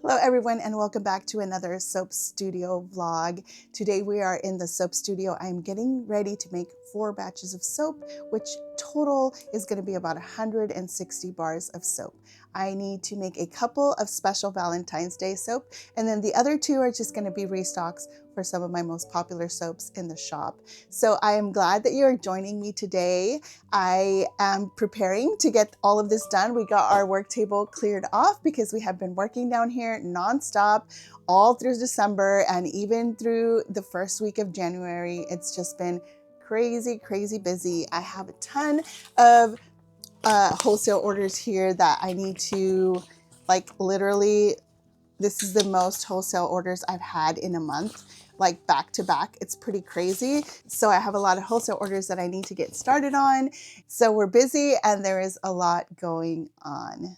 Hello everyone, and welcome back to another soap studio vlog. Today we are in the soap studio. I'm getting ready to make 4 batches of soap, which total is going to be about 160 bars of soap. I need to make a couple of special Valentine's Day soap, and then the other 2 are just going to be restocks for some of my most popular soaps in the shop. So I am glad that you are joining me today. I am preparing to get all of this done. We got our work table cleared off because we have been working down here nonstop all through December and even through the first week of January. It's just been crazy busy. I have a ton of wholesale orders here that I need to, like, literally, this is the most wholesale orders I've had in a month, like back to back. It's pretty crazy. So I have a lot of wholesale orders that I need to get started on. So we're busy and there is a lot going on.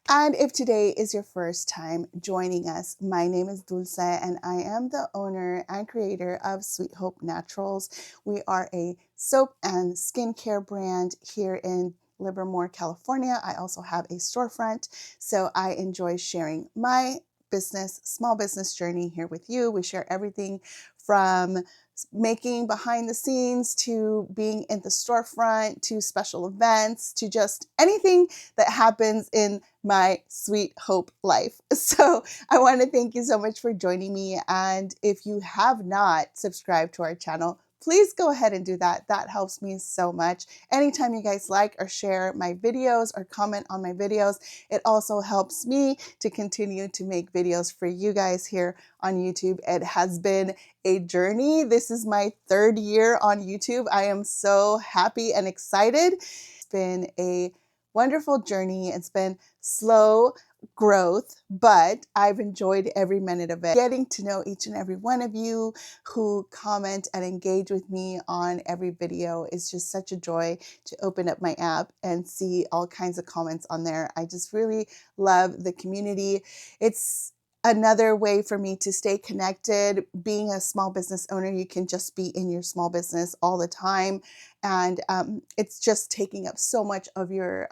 And if today is your first time joining us, my name is Dulce and I am the owner and creator of Sweet Hope Naturals. We are a soap and skincare brand here in Livermore, California. I also have a storefront, so I enjoy sharing my small business journey here with you. We share everything from making behind the scenes to being in the storefront to special events to just anything that happens in my Sweet Hope life. So I want to thank you so much for joining me. And if you have not subscribed to our channel, please go ahead and do that. That helps me so much. Anytime you guys like or share my videos or comment on my videos, it also helps me to continue to make videos for you guys here on YouTube. It has been a journey. This is my 3rd year on YouTube. I am so happy and excited. It's been a wonderful journey. It's been slow growth, but I've enjoyed every minute of it. Getting to know each and every one of you who comment and engage with me on every video is just such a joy to open up my app and see all kinds of comments on there. I just really love the community. It's another way for me to stay connected. Being a small business owner, you can just be in your small business all the time, and it's just taking up so much of your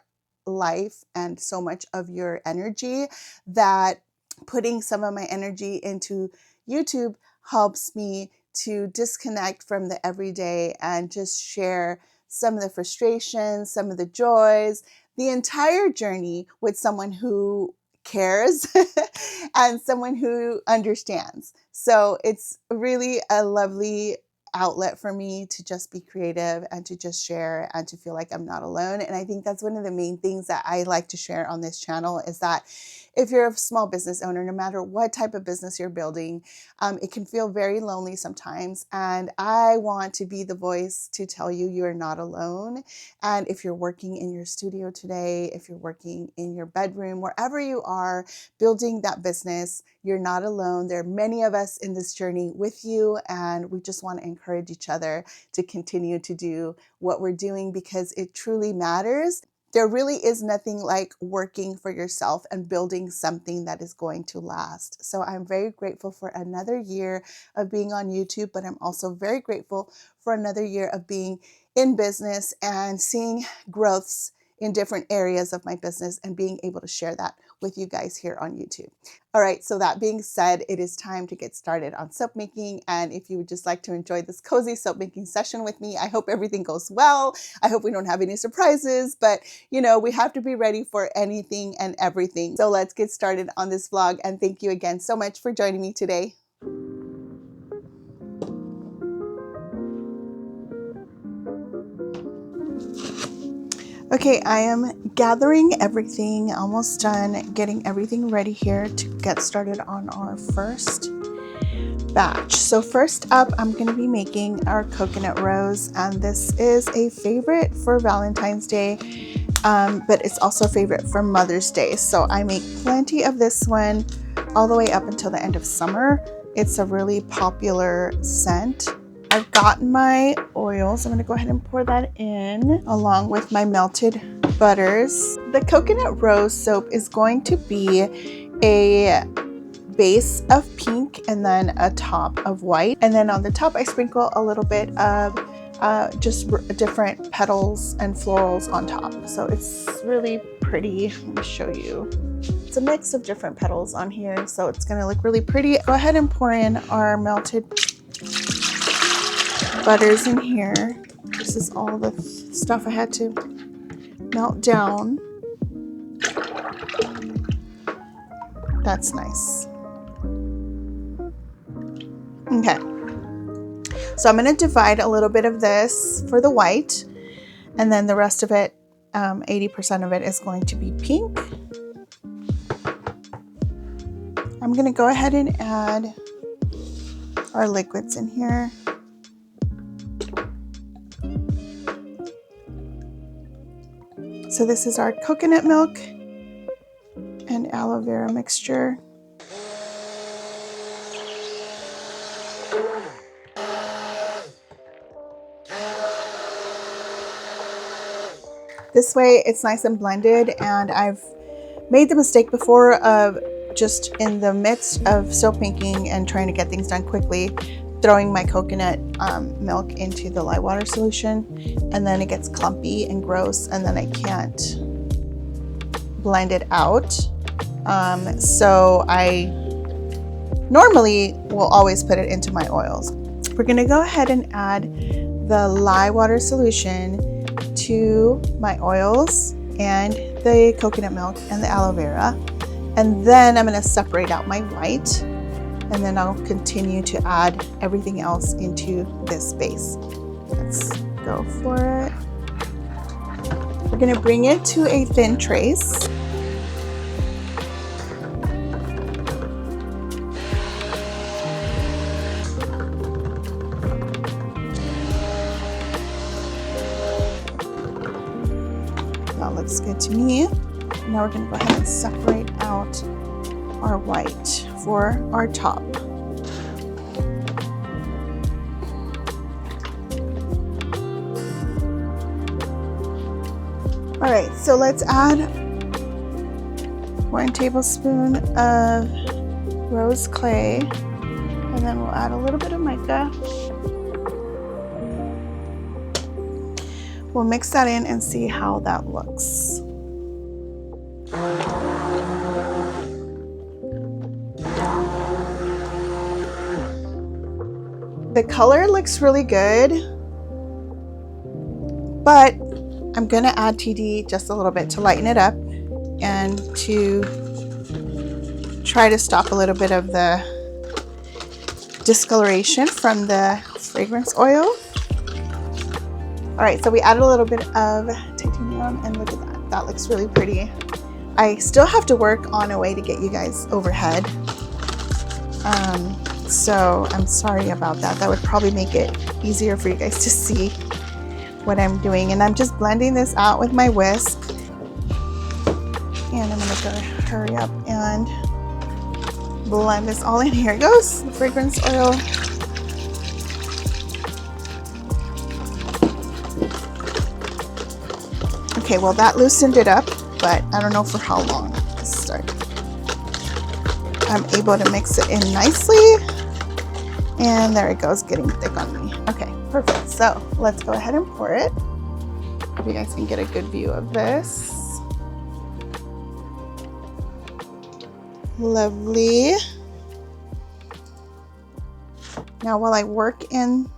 life and so much of your energy that putting some of my energy into YouTube helps me to disconnect from the everyday and just share some of the frustrations, some of the joys, the entire journey with someone who cares and someone who understands. So it's really a lovely outlet for me to just be creative and to just share and to feel like I'm not alone. And I think that's one of the main things that I like to share on this channel is that if you're a small business owner, no matter what type of business you're building, it can feel very lonely sometimes. And I want to be the voice to tell you you're not alone. And if you're working in your studio today, if you're working in your bedroom, wherever you are building that business, you're not alone. There are many of us in this journey with you, and we just want to encourage each other to continue to do what we're doing because it truly matters. There really is nothing like working for yourself and building something that is going to last. So I'm very grateful for another year of being on YouTube, but I'm also very grateful for another year of being in business and seeing growths in different areas of my business and being able to share that with you guys here on YouTube. All right, so that being said, it is time to get started on soap making. And if you would just like to enjoy this cozy soap making session with me, I hope everything goes well. I hope we don't have any surprises, but you know, we have to be ready for anything and everything. So let's get started on this vlog. And thank you again so much for joining me today. Okay, I am gathering everything, almost done getting everything ready here to get started on our first batch. So first up, I'm going to be making our coconut rose, and this is a favorite for Valentine's Day. but it's also a favorite for Mother's Day. So I make plenty of this one all the way up until the end of summer. It's a really popular scent. I've gotten my oils. I'm going to go ahead and pour that in along with my melted butters. The coconut rose soap is going to be a base of pink and then a top of white. And then on the top, I sprinkle a little bit of just different petals and florals on top. So it's really pretty. Let me show you. It's a mix of different petals on here, so it's going to look really pretty. Go ahead and pour in our melted butters in here. This is all the stuff I had to melt down. That's nice. Okay, so I'm going to divide a little bit of this for the white, and then the rest of it, 80% of it is going to be pink. I'm going to go ahead and add our liquids in here. So this is our coconut milk and aloe vera mixture. This way it's nice and blended, and I've made the mistake before of just in the midst of soap making and trying to get things done quickly, throwing my coconut milk into the lye water solution, and then it gets clumpy and gross, and then I can't blend it out. So I normally will always put it into my oils. We're gonna go ahead and add the lye water solution to my oils and the coconut milk and the aloe vera. And then I'm going to separate out my white, and then I'll continue to add everything else into this base. Let's go for it. We're going to bring it to a thin trace. That looks good to me. Now we're going to go ahead and separate out our white for our top. All right, so let's add 1 tablespoon of rose clay, and then we'll add a little bit of mica. We'll mix that in and see how that looks. The color looks really good, but I'm gonna add TD just a little bit to lighten it up and to try to stop a little bit of the discoloration from the fragrance oil. All right, so we added a little bit of titanium, and look at that. That looks really pretty. I still have to work on a way to get you guys overhead. So I'm sorry about that. That would probably make it easier for you guys to see what I'm doing. And I'm just blending this out with my whisk. And I'm gonna go hurry up and blend this all in. Here it goes, the fragrance oil. Okay, well that loosened it up, but I don't know for how long. Let's start. I'm able to mix it in nicely. And there it goes, getting thick on me. Okay, perfect. So let's go ahead and pour it. Hope you guys can get a good view of this. Lovely. Now while I work in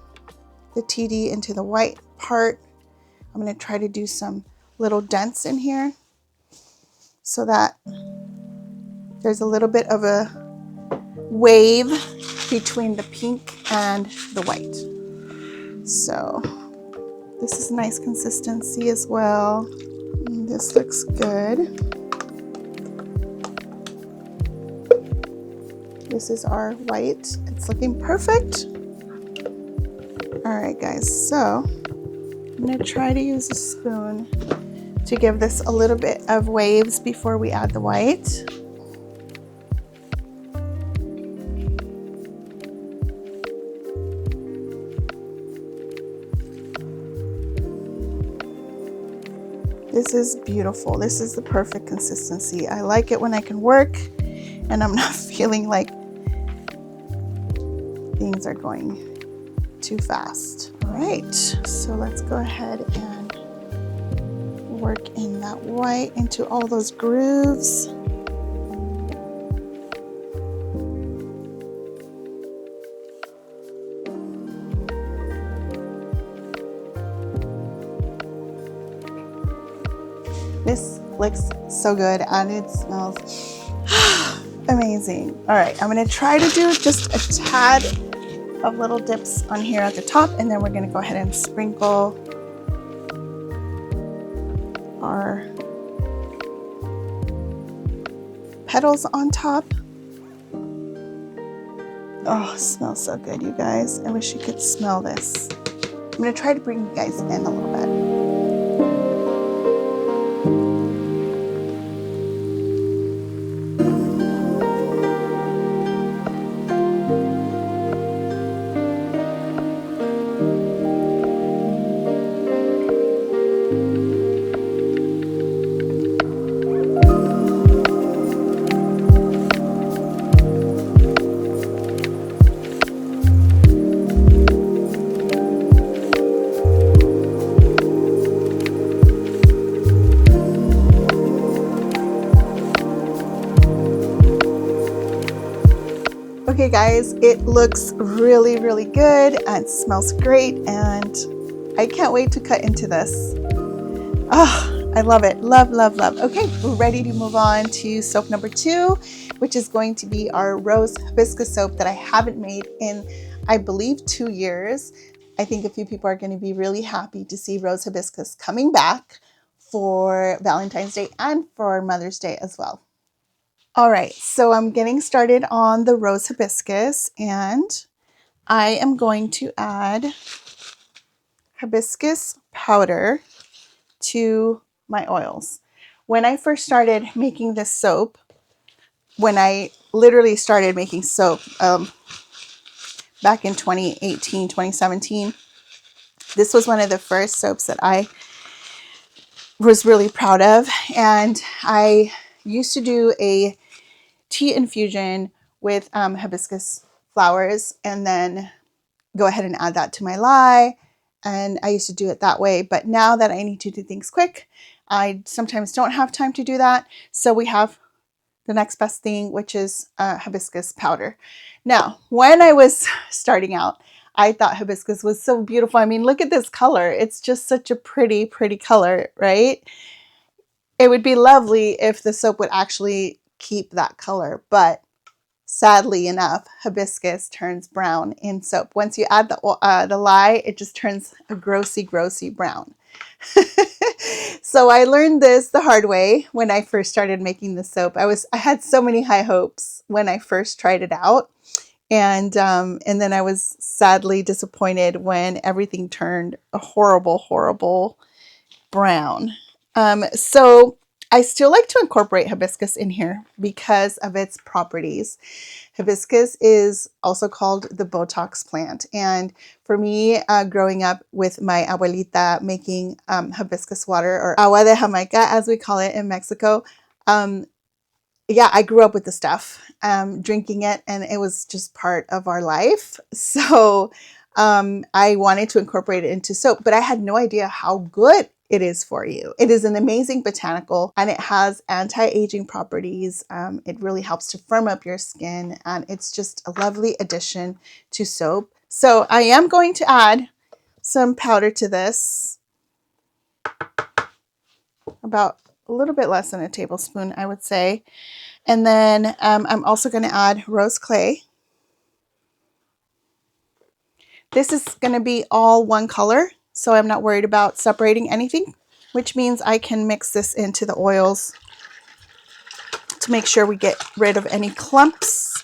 the TD into the white part, I'm going to try to do some little dents in here so that there's a little bit of a wave between the pink and the white. So this is nice consistency as well. And this looks good. This is our white. It's looking perfect. All right, guys, so I'm gonna try to use a spoon to give this a little bit of waves before we add the white. This is beautiful. This is the perfect consistency. I like it when I can work and I'm not feeling like things are going too fast. All right, so let's go ahead and work in that white into all those grooves. This looks so good and it smells amazing. All right, I'm gonna try to do just a tad of little dips on here at the top, and then we're gonna go ahead and sprinkle our petals on top. Oh, it smells so good, you guys. I wish you could smell this. I'm gonna try to bring you guys in a little bit. Okay guys, it looks really, really good and smells great, and I can't wait to cut into this. Oh, I love it. Love, love, love. Okay, we're ready to move on to soap number 2, which is going to be our rose hibiscus soap that I haven't made in, I believe, 2 years. I think a few people are going to be really happy to see rose hibiscus coming back for Valentine's Day and for Mother's Day as well. All right, so I'm getting started on the rose hibiscus, and I am going to add hibiscus powder to my oils. When I first started making this soap, when I literally started making soap back in 2018, 2017, this was one of the first soaps that I was really proud of. And I used to do a tea infusion with hibiscus flowers and then go ahead and add that to my lye. And I used to do it that way. But now that I need to do things quick, I sometimes don't have time to do that. So we have the next best thing, which is hibiscus powder. Now, when I was starting out, I thought hibiscus was so beautiful. I mean, look at this color. It's just such a pretty, pretty color, right? It would be lovely if the soap would actually keep that color, but sadly enough, hibiscus turns brown in soap. Once you add the lye, it just turns a grossy, grossy brown. So I learned this the hard way when I first started making the soap. I had so many high hopes when I first tried it out, and then I was sadly disappointed when everything turned a horrible, horrible brown. So I still like to incorporate hibiscus in here because of its properties. Hibiscus is also called the Botox plant. And for me, growing up with my abuelita making hibiscus water, or agua de Jamaica, as we call it in Mexico, yeah, I grew up with the stuff, drinking it, and it was just part of our life. So I wanted to incorporate it into soap, but I had no idea how good it is for you. It is an amazing botanical, and it has anti-aging properties. It really helps to firm up your skin, and it's just a lovely addition to soap. So I am going to add some powder to this, about a little bit less than a tablespoon, I would say. And then I'm also going to add rose clay. This is going to be all one color, so I'm not worried about separating anything, which means I can mix this into the oils to make sure we get rid of any clumps.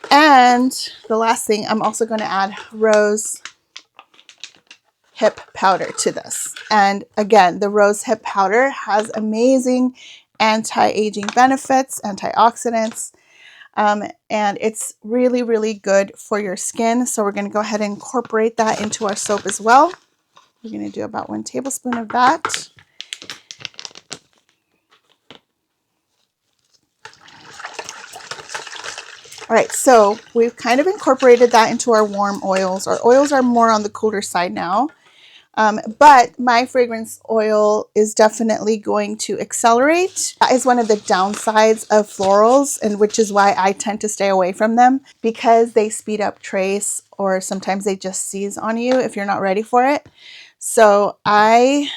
And the last thing, I'm also going to add rose hip powder to this. And again, the rose hip powder has amazing anti-aging benefits, antioxidants, and it's really, really good for your skin. So we're going to go ahead and incorporate that into our soap as well. We're going to do about 1 tablespoon of that. All right, so we've kind of incorporated that into our warm oils. Our oils are more on the cooler side now. But my fragrance oil is definitely going to accelerate. That is one of the downsides of florals, and which is why I tend to stay away from them, because they speed up trace, or sometimes they just seize on you if you're not ready for it. So I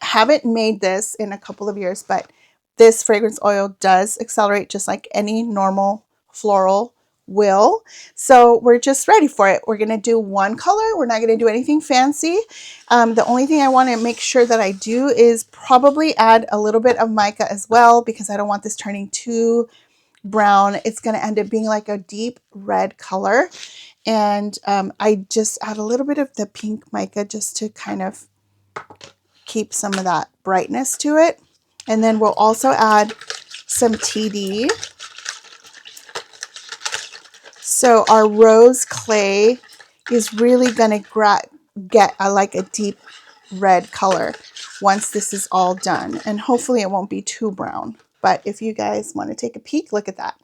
haven't made this in a couple of years, but this fragrance oil does accelerate just like any normal floral will. So we're just ready for it. We're going to do one color. We're not going to do anything fancy. The only thing I want to make sure that I do is probably add a little bit of mica as well, because I don't want this turning too brown. It's going to end up being like a deep red color. And I just add a little bit of the pink mica just to kind of keep some of that brightness to it. And then we'll also add some TD. So our rose clay is really going to get like a deep red color once this is all done. And hopefully it won't be too brown. But if you guys want to take a peek, look at that.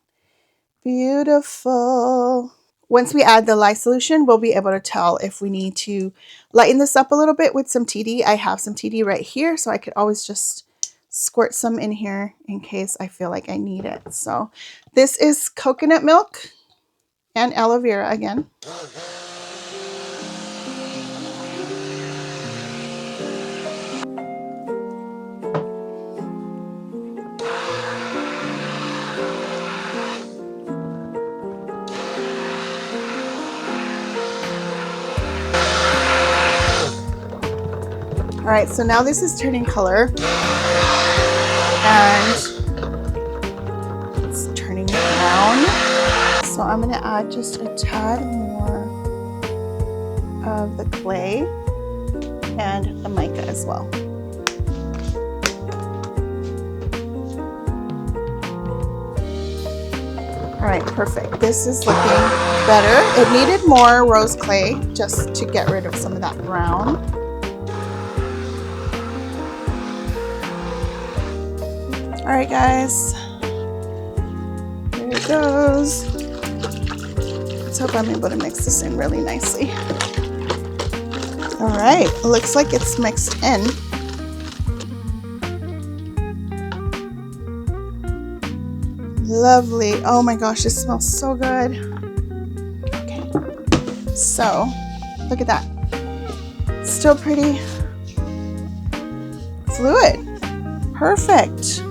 Beautiful. Once we add the lye solution, we'll be able to tell if we need to lighten this up a little bit with some TD. I have some TD right here, so I could always just squirt some in here in case I feel like I need it. So this is coconut milk and aloe vera again. All right, so now this is turning color and it's turning brown. So I'm going to add just a tad more of the clay and the mica as well. All right, perfect. This is looking better. It needed more rose clay just to get rid of some of that brown. All right, guys, there it goes. Let's hope I'm able to mix this in really nicely. All right, it looks like it's mixed in. Lovely. Oh my gosh, this smells so good. Okay, so look at that. It's still pretty fluid. Perfect.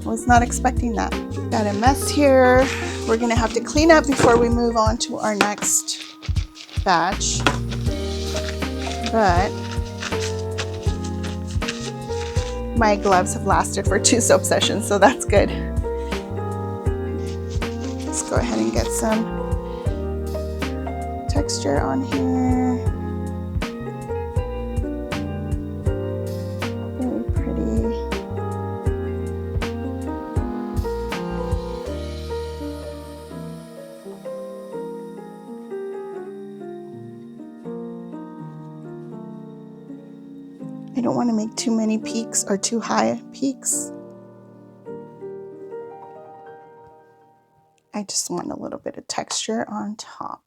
Was not expecting that. Got a mess here. We're gonna have to clean up before we move on to our next batch. But my gloves have lasted for 2 soap sessions, so that's good. Let's go ahead and get some texture on here. I don't want to make too many peaks or too high peaks. I just want a little bit of texture on top.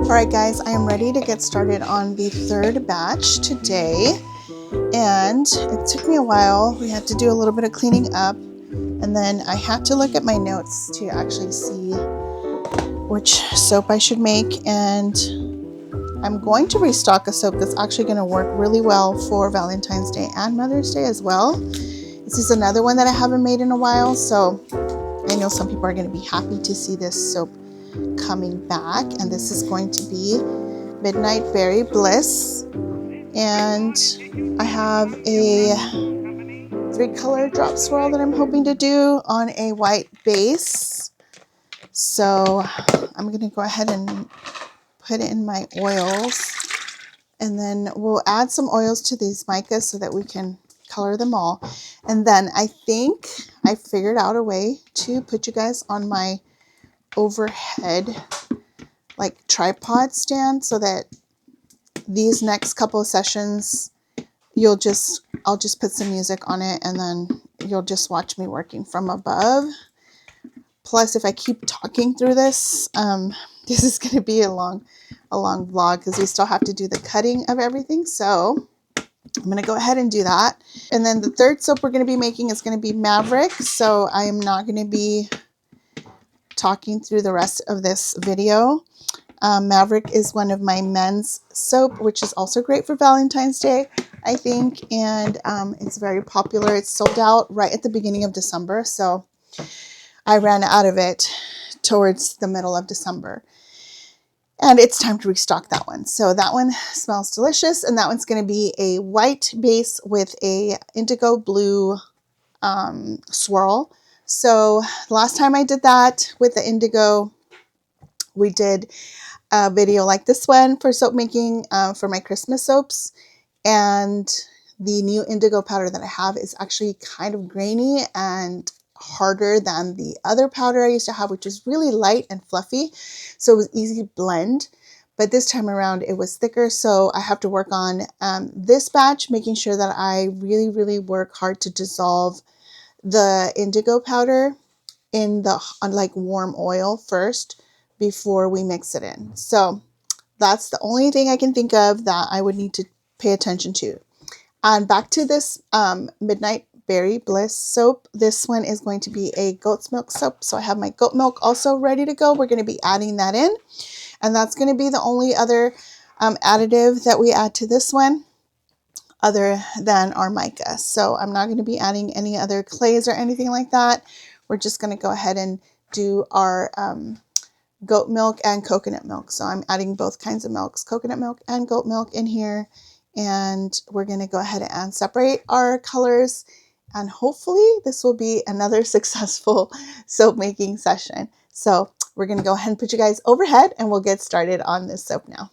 Alright guys, I am ready to get started on the 3rd batch today, and it took me a while. We had to do a little bit of cleaning up, and then I had to look at my notes to actually see which soap I should make, and I'm going to restock a soap that's actually going to work really well for Valentine's Day and Mother's Day as well. This is another one that I haven't made in a while, so I know some people are going to be happy to see this soap coming back. And this is going to be Midnight Berry Bliss. And I have a 3-color drop swirl that I'm hoping to do on a white base. So I'm going to go ahead and put in my oils, and then we'll add some oils to these micas so that we can color them all. And then I think I figured out a way to put you guys on my overhead like tripod stand so that these next couple of sessions I'll just put some music on it, and then you'll just watch me working from above. Plus, if I keep talking through this, this is going to be a long vlog because we still have to do the cutting of everything. So I'm going to go ahead and do that. And then the third soap we're going to be making is going to be Maverick. So I am not going to be talking through the rest of this video. Maverick is one of my men's soap, which is also great for Valentine's Day, I think. And it's very popular. It's sold out right at the beginning of December. So I ran out of it towards the middle of December. And it's time to restock that one. So that one smells delicious. And that one's going to be a white base with a indigo blue swirl. So last time I did that with the indigo, we did a video like this one for soap making for my Christmas soaps. And the new indigo powder that I have is actually kind of grainy and harder than the other powder I used to have, which was really light and fluffy. So it was easy to blend. But this time around it was thicker. So I have to work on this batch, making sure that I really, really work hard to dissolve the indigo powder in the like warm oil first before we mix it in. So that's the only thing I can think of that I would need to pay attention to. And back to this Midnight Berry Bliss soap. This one is going to be a goat's milk soap. So I have my goat milk also ready to go. We're going to be adding that in. And that's going to be the only other additive that we add to this one other than our mica. So I'm not going to be adding any other clays or anything like that. We're just going to go ahead and do our goat milk and coconut milk. So I'm adding both kinds of milks, coconut milk and goat milk in here. And we're going to go ahead and separate our colors. And hopefully this will be another successful soap making session. So we're going to go ahead and put you guys overhead and we'll get started on this soap now.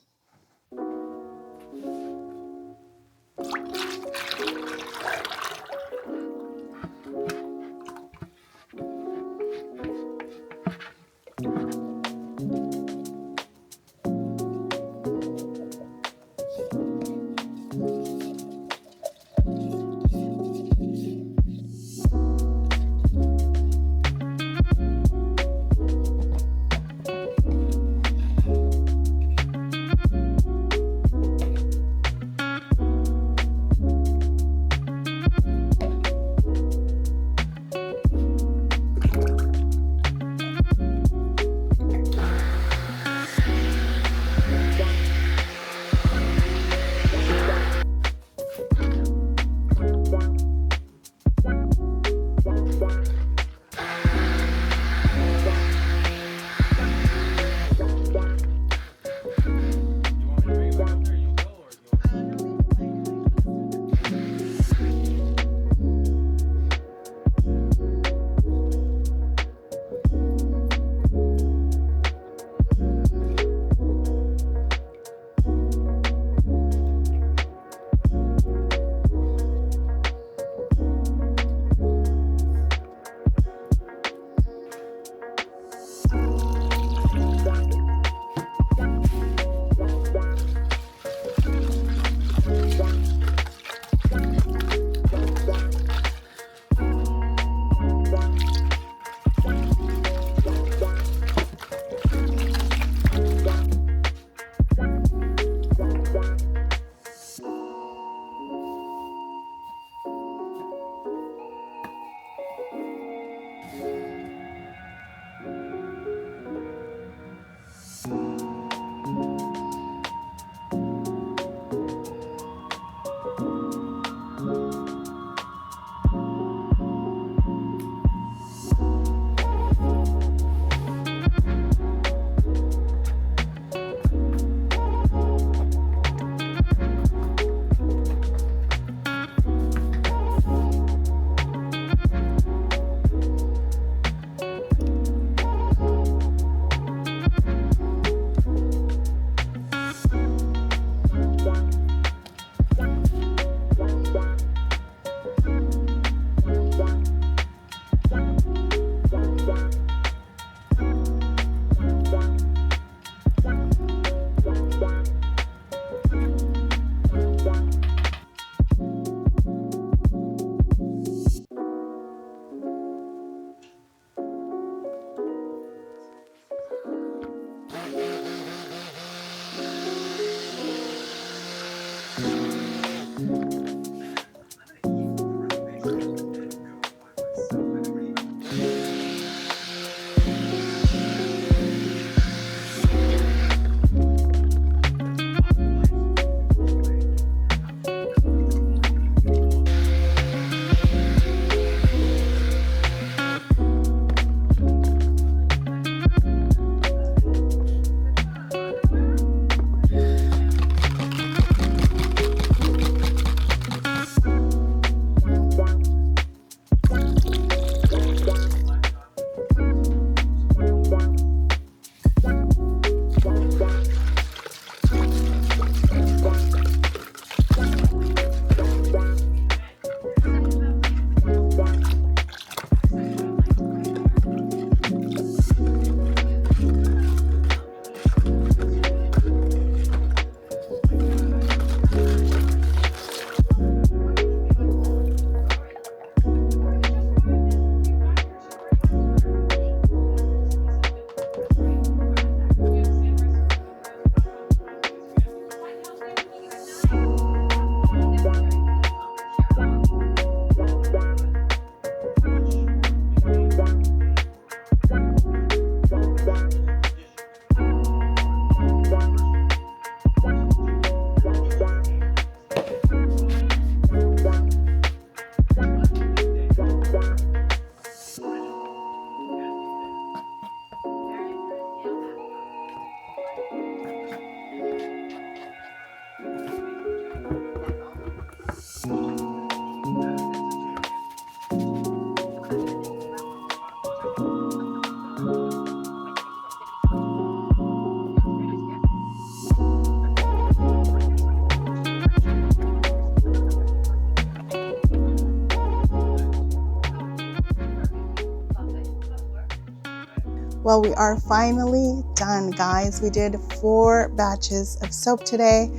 Well, we are finally done, guys. We did 4 batches of soap today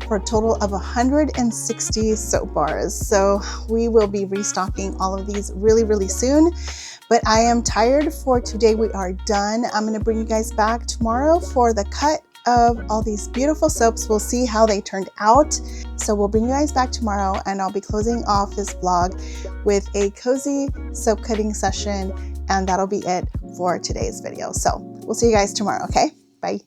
for a total of 160 soap bars. So we will be restocking all of these really soon. But I am tired for today. We are done. I'm gonna bring you guys back tomorrow for the cut of all these beautiful soaps. We'll see how they turned out. So we'll bring you guys back tomorrow, and I'll be closing off this vlog with a cozy soap cutting session, and that'll be it for today's video. So we'll see you guys tomorrow, okay? Bye.